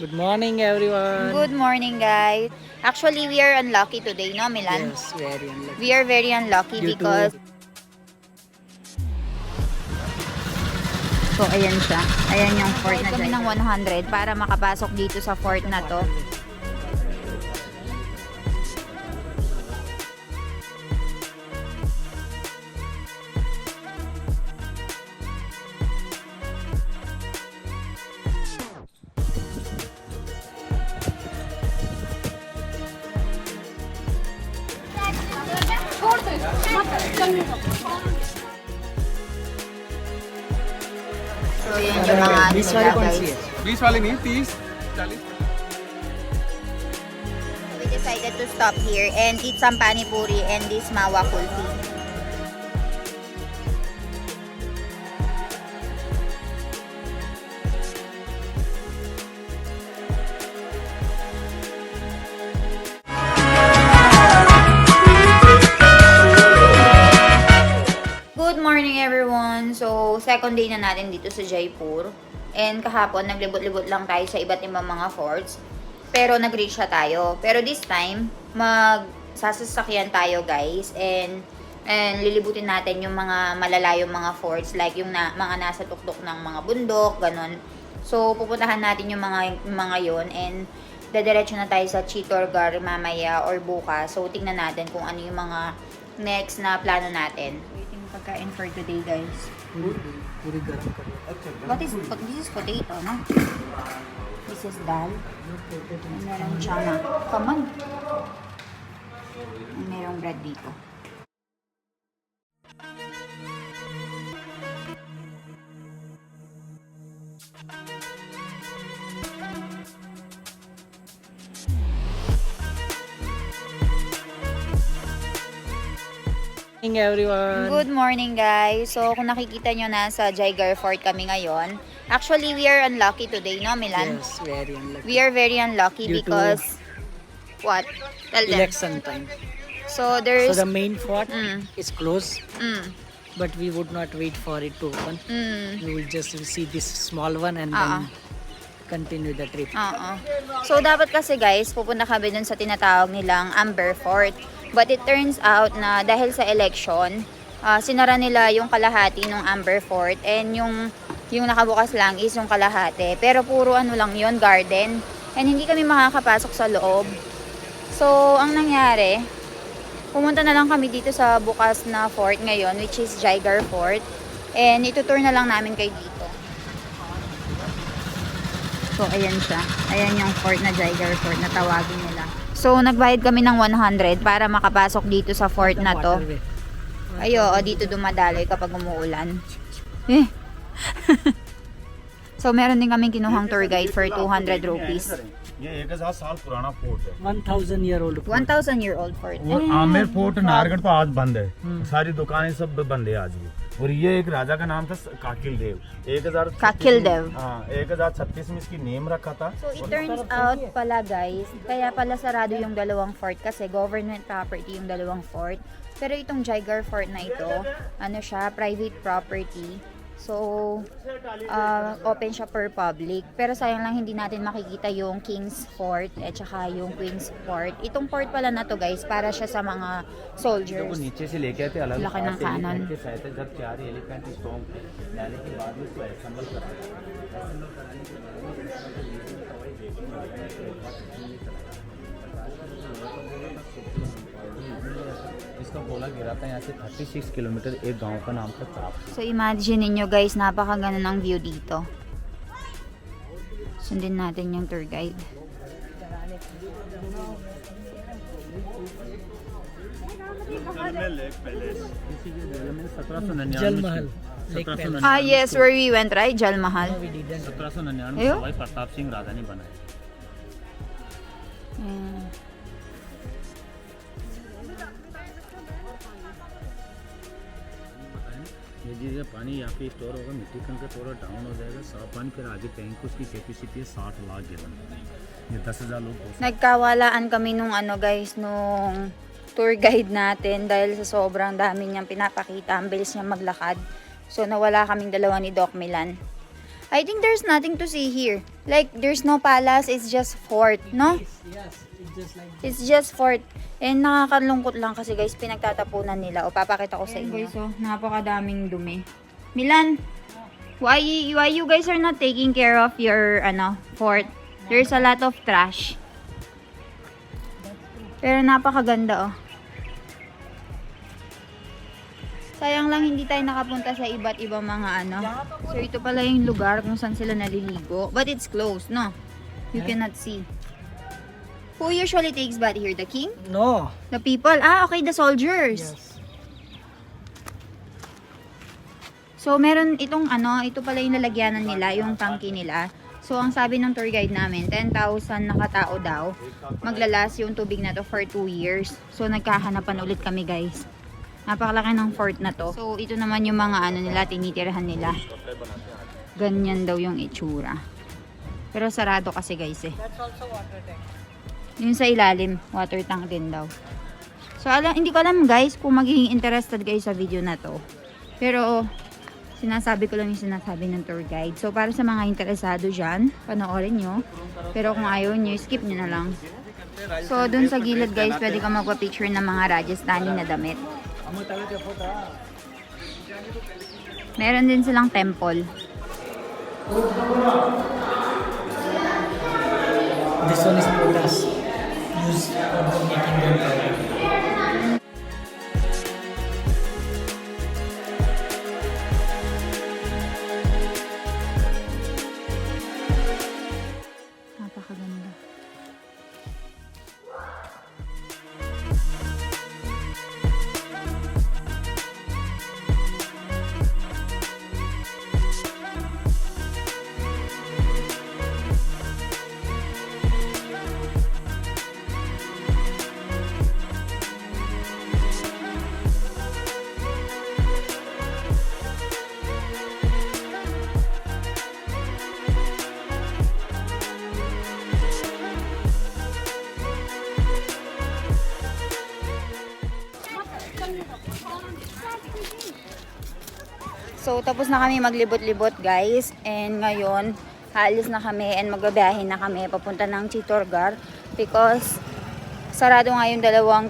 Good morning, everyone. Good morning, guys. Actually, we are unlucky today, no, Milan? Yes, very unlucky. We are very unlucky Due to- because... So, ayan siya. Ayan yung fort na kami ng 100 para makapasok dito sa fort na to. So, yan yung mga This वाली nila, कौन guys. सी है? 20 वाली नहीं 30 40 We decided to stop here and eat some pani puri and this mawa kulfi. Good morning everyone! So, second day na natin dito sa Jaipur. And kahapon, naglibot-libot lang tayo sa iba't ibang mga forts. Pero nag-reach na tayo. Pero this time, magsasasakyan tayo guys. And lilibutin natin yung mga malalayong mga forts. Like yung mga nasa tuktok ng mga bundok, ganun. So, pupuntahan natin yung mga yon. And dadiretso na tayo sa Chittorgarh mamaya or bukas. So, tingnan natin kung ano yung mga next na plano natin. Waiting pagkain for today guys. पूरी गरम कर लो। This is potato, no? This is dal. And meron chana. Kaman. And merong bread dito. Good morning, everyone. Good morning guys. So kung nakikita nyo na sa Jayagarh Fort kami ngayon. Actually we are unlucky today, no Milan? Yes, very unlucky. We are very unlucky Due to because... What? Tell them. Election time. So there's... So the main fort Mm. is closed, but but we would not wait for it to open. We will just see this small one and then continue the trip. So, dapat kasi guys, pupunta kami dun sa tinatawag nilang Amber Fort. But it turns out na dahil sa election, sinara nila yung kalahati ng Amber Fort and yung nakabukas lang is yung kalahati. Pero puro ano lang yun, garden. And hindi kami makakapasok sa loob. So, ang nangyari, pumunta na lang kami dito sa bukas na fort ngayon, which is Jayagarh Fort. And itutour na lang namin kayo dito. So, ayan siya. Ayan yung fort na Jayagarh Fort na tawagin nila. So, nagbayad kami ng 100 para makapasok dito sa fort na to. Ayo, dito dumadaloy kapag umuulan. Eh. So, meron din kaming kinuhang tour guide for 200 rupees. ये 1000 साल पुराना फोर्ट है 1000-year-old. 1,000-year-old fort. और आमेर फोर्ट नाहरगढ़ पर आज बंद है सारी दुकानें सब बंद है आज भी और ये एक राजा का नाम था काकिल देव 1000 Kakildev. हाँ 1036 में इसकी नेम रखा था So, it turns out pala guys, kaya pala sarado yung dalawang fort kasi government property yung dalawang fort. Pero itong Jayagarh Fort na ito, ano siya, private property. So, open siya per public. Pero sayang lang hindi natin makikita yung King's Fort at saka yung Queen's Fort. Itong fort pala na to guys, para siya sa mga soldiers. नीचे से लेके आते अलग लखनऊ पास से कानन। एलिफेंट के सहायता जब 4 elephant storm डालने के बाद में उसको असेंबल कराते हैं असेंबल कराने के बाद इसका गोला गिरा था यहाँ से 36 किलोमीटर एक गांव का नाम था चाप So, imagine niyo guys, napakaganda ng view dito. Sundin natin yung tour guide. Jal Mahal. Lake Palace. Yes, where we went, right? Jal Mahal. No, we didn't. 1799 में अयो? सवाई प्रताप सिंह राजा ने बनाया Ayan. ये जो पानी यहाँ पे स्टोर होगा मिट्टी कंकर थोड़ा डाउन हो जाएगा साफ पानी फिर आगे टैंक उसकी कैपेसिटी है 60 लाख गैलन ये 10,000 लोग हो सकते Nagkawalaan kami nung ano guys, nung tour guide natin dahil sa sobrang dami niyang pinapakita, ang bilis niya maglakad. So nawala kaming dalawa ni Doc Milan. I think there's nothing to see here. Like, there's no palace, it's just fort, no? Yes, it's just like It's just fort. And nakakalungkot lang kasi guys, pinagtatapunan nila. O, papakita ko sa inyo. Guys, oh, napakadaming dumi. Milan, why you guys are not taking care of your, fort? There's a lot of trash. Pero napakaganda, oh. Sayang lang hindi tayo nakapunta sa iba't ibang mga So, ito pala yung lugar kung saan sila naliligo. But it's closed, no? You cannot see. Who usually takes bath here? The king? no. The people? Ah, okay, the soldiers. Yes. So, meron itong ito pala yung lalagyanan nila, yung tangki nila. So, ang sabi ng tour guide namin, 10,000 na katao daw. Maglalas yung tubig na to for 2 years. So, nagkahanapan ulit kami, guys. Napakalaki ng fort na to. So, ito naman yung mga nila, tinitirahan nila. Ganyan daw yung itsura. Pero sarado kasi, guys, eh. That's also water tank. Yung sa ilalim, water tank din daw. So, hindi ko alam, guys, kung magiging interested kayo sa video na to. Pero, sinasabi ko lang yung sinasabi ng tour guide. So, para sa mga interesado dyan, panoorin nyo. Pero kung ayaw nyo, skip nyo na lang. So, dun sa gilid, guys, pwede ka magpa-picture ng mga Rajasthani na damit. Meron din silang temple. This one is potas used for making them. Napakaganda. So, tapos na kami maglibot-libot, guys. And ngayon, haalis na kami and magbabiyahe na kami papunta ng Chittorgarh because sarado nga yung dalawang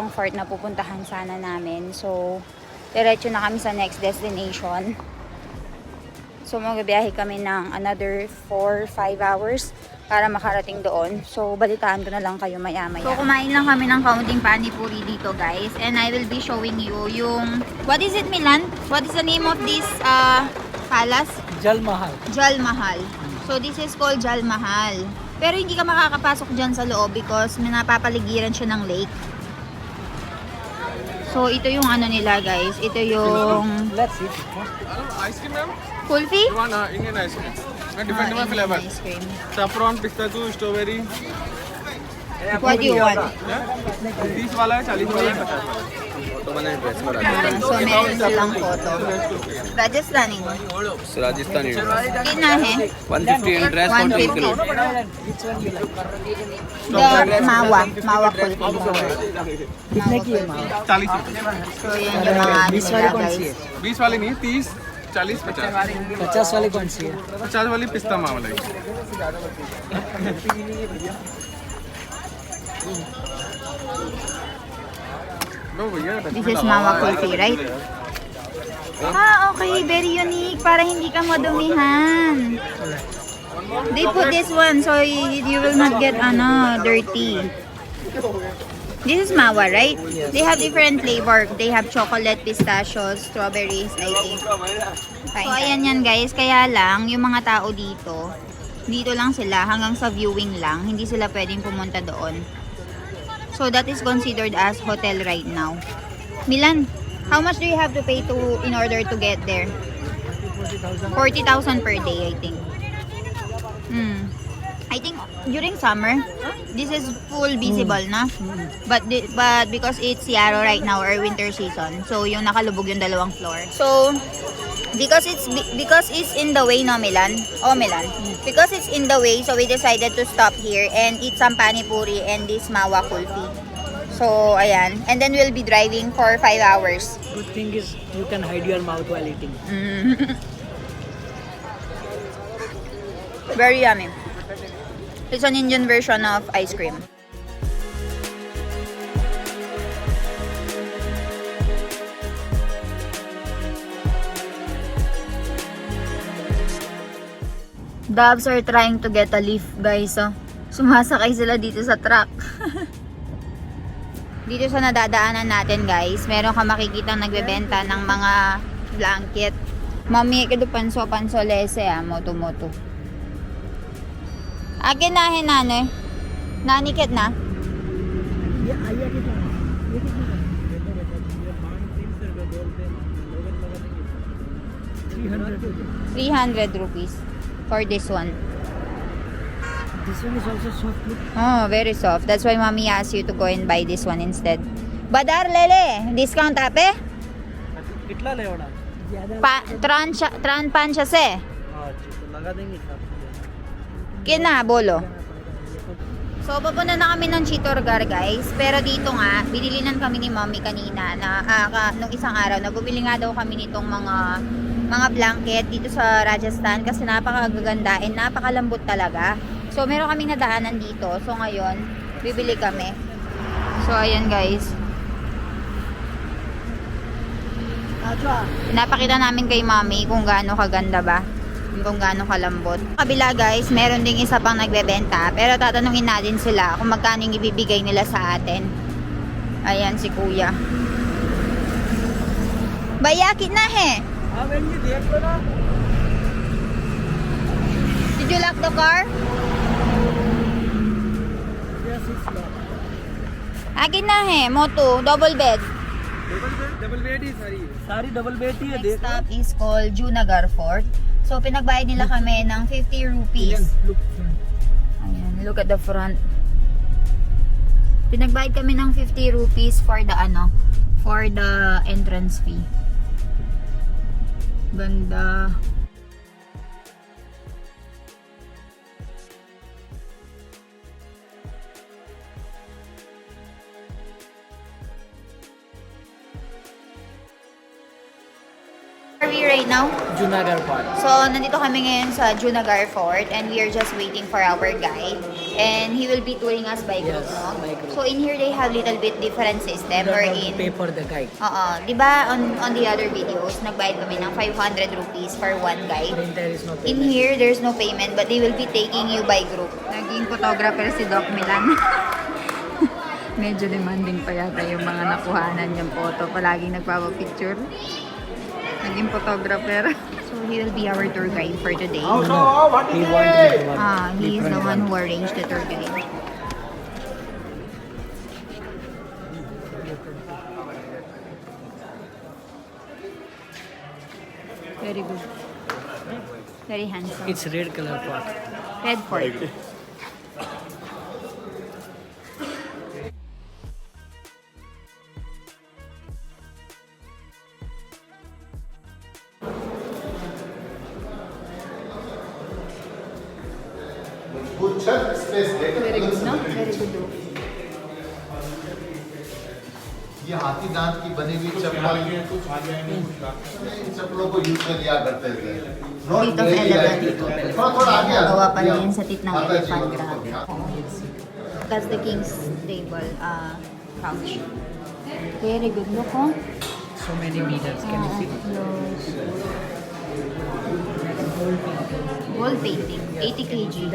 fort na pupuntahan sana namin. So, diretso na kami sa next destination. So, magbabiyahe kami ng another 4-5 hours para makarating doon. So, balitaan ko na lang kayo maya-maya. So, kumain lang kami ng kaunting panipuri dito, guys. And I will be showing you yung... What is it, Milan? What is the name of this palace? Jal Mahal. Jal Mahal. So, this is called Jal Mahal. Pero hindi ka makakapasok dyan sa loob because napapaligiran siya ng lake. So, ito yung nila, guys. Ito yung... Let's see. Ice cream, ma'am? Kulfi? You want Indian ice cream? Different Indian flavor. ice cream. Saffron, pistachio, strawberry. What do you want? 30 वाला है, 40 वाला है, 50 वाला है. So, meron silang photo. Rajasthani. Rajasthani Kina hai? 150 and dress code 1 kilo. Which one you like? The Mawa Kulfi. कितने की है माँ? 40 रुपए. So, yan yung mga 20 वाली कौन सी guys. है? 20 वाली नहीं, 30, 40, 50. 50 वाली कौन सी है? 50 वाली पिस्ता मावा है. No, भैया. This is Mawa Kulfi, right? Ah, okay. Very unique. Para hindi ka madumihan. They put this one so you will not get dirty. This is Mawa, right? They have different flavor. They have chocolate, pistachios, strawberries, I think. So, ayan yan, guys. Kaya lang, yung mga tao dito lang sila hanggang sa viewing lang. Hindi sila pwedeng pumunta doon. So, that is considered as hotel right now. Milan, how much do you have to pay in order to get there? 40,000 per day, I think. I think during summer, this is full visible na. But because it's Yarrow right now or winter season, so yung nakalubog yung dalawang floor. So, because it's in the way, no, Milan? Oh, Milan. Because it's in the way, so we decided to stop here and eat some panipuri and this Mawa Kulfi. So, ayan. And then we'll be driving for 5 hours. Good thing is you can hide your mouth while eating. Very yummy. It's an Indian version of ice cream. Doves are trying to get a lift, guys. Oh. Sumasakay sila dito sa truck. Dito sa nadadaanan natin, guys, meron ka makikita nagbebenta ng mga blanket. Mami, kado panso lese moto. Akin na hinane. Naniket na. 300 rupees for this one. This one is also soft. Look. Oh, very soft. That's why mommy asked you to go and buy this one instead. Badar lele, discount ape? कितना लेवड़ा ज्यादा Tran pancha se. हाँ तो लगा देंगे Kina, bolo. So, papunta na kami ng Chitorgar, guys. Pero dito nga, binilinan kami ni mommy kanina na nung isang araw na bumili nga daw kami nitong mga blanket dito sa Rajasthan kasi napakagaganda and napakalambot talaga. So, meron kaming nadaanan dito. So, ngayon, bibili kami. So, ayan, guys. Pinapakita namin kay mommy kung gaano kaganda ba. Kung gaano kalambot. Kabila, guys, meron ding isa pang nagbebenta. Pero tatanungin natin sila kung magkano yung ibibigay nila sa atin. Ayan, si kuya. Bayakit na he. Did you lock the car? Akin na he, moto, double bed. Double bed ही सारी double bed ही है Next stop is called Junagadh Fort. So, pinagbayad nila kami ng 50 rupees. Ayan, look at the front. Pinagbayad kami ng 50 rupees for the entrance fee. Ganda. Where are we right now? Junagadh Fort. So, nandito kami ngayon sa Junagadh Fort and we are just waiting for our guide. And he will be touring us by group, Yes, no? by group. So, in here they have little bit different system You don't have to wherein... pay for the guide. Oo. Diba on the other videos, nagbayad kami ng 500 rupees for one guide. Then there is no In payment. here, there's no payment but they will be taking you by group. Naging photographer si Doc Milan. Medyo demanding pa yata yung mga nakuhanan niyang photo. Palaging nagpapapicture. Naging photographer. So, he will be our tour guide for today. He wanted one. He is the one who arranged the tour guide. Very good. Very handsome. It's red color pot. Red fort. Very good, no? Very good roof. ये हाथी दांत की बनी हुई चप्पल इन चप्पलों को यूज कर लिया करते थे Seat of elephant. थोड़ा थोड़ा आगे Gawa pa rin sa tit ng माता जी elephant. को Grabe. ध्यान। That's the king's table couch. Very good. Look, oh. So many meters. Can you see? Wall painting. 80 kg.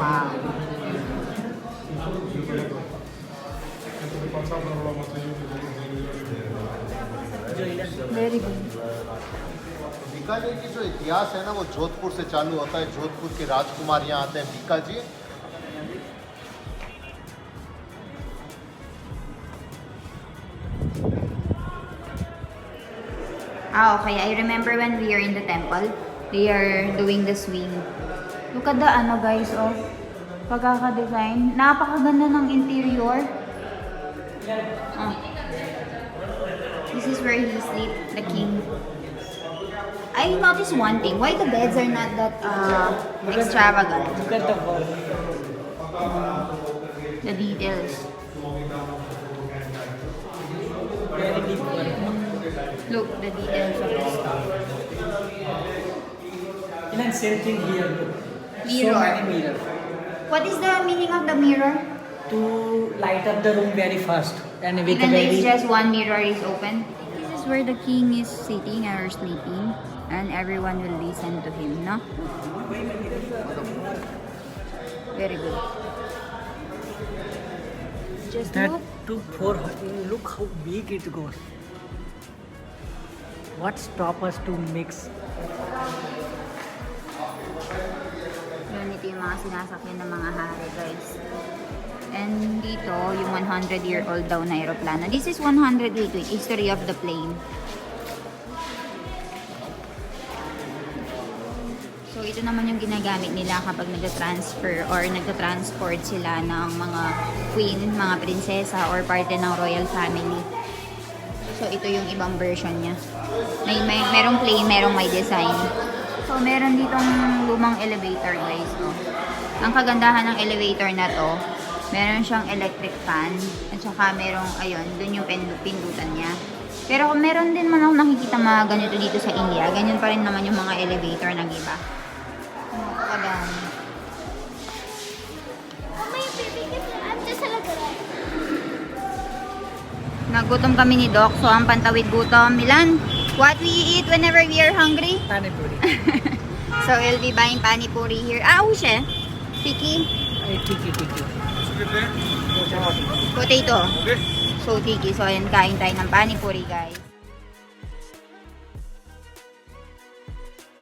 Wow. Very good. Bikaner की जो इतिहास है ना वो जोधपुर से चालू होता है। जोधपुर के राजकुमार यहाँ आते हैं बीका जी। Okay. I remember when we are in the temple, they are doing the swing. Look at the guys, oh. Pagkaka-design. Napakaganda ng interior. Oh. This is where he sleep, the king. I noticed one thing. Why the beds are not that extravagant? Look at the wall. The details. Very deep work. Look, the details of the stuff. And same thing here. Look. Mirror. So many mirror. What is the meaning of the mirror? To light up the room very fast and with Even a though it's very just one mirror is open. This is where the king is sitting or sleeping, and everyone will listen to him, no? Very good. Just that look. took 4 look how big it goes. What stop us to mix? Yun, ito yung mga sinasakyan ng mga hari, guys. And dito, yung 100-year-old daw na aeroplano. This is 100, wait, history of the plane. So, ito naman yung ginagamit nila kapag nag-transfer or nag-transport sila ng mga queen, mga prinsesa, or parte ng royal family. So, ito yung ibang version niya. Merong plain, merong may design. So, meron ditong lumang elevator, guys. Oh. Ang kagandahan ng elevator na to, meron siyang electric fan. At saka merong, ayun, dun yung pindutan niya. Pero meron din man ako nakikita mga ganito dito sa India. Ganyan pa rin naman yung mga elevator ng iba. Kadami. Nagutom kami ni Doc, so ang pantawid gutom. Milan, what we eat whenever we are hungry? Pani puri. So we'll be buying pani puri here. Ah, ushe. Tiki. Tiki. Potato. So tiki. So ayan, kain tayo ng pani puri, guys.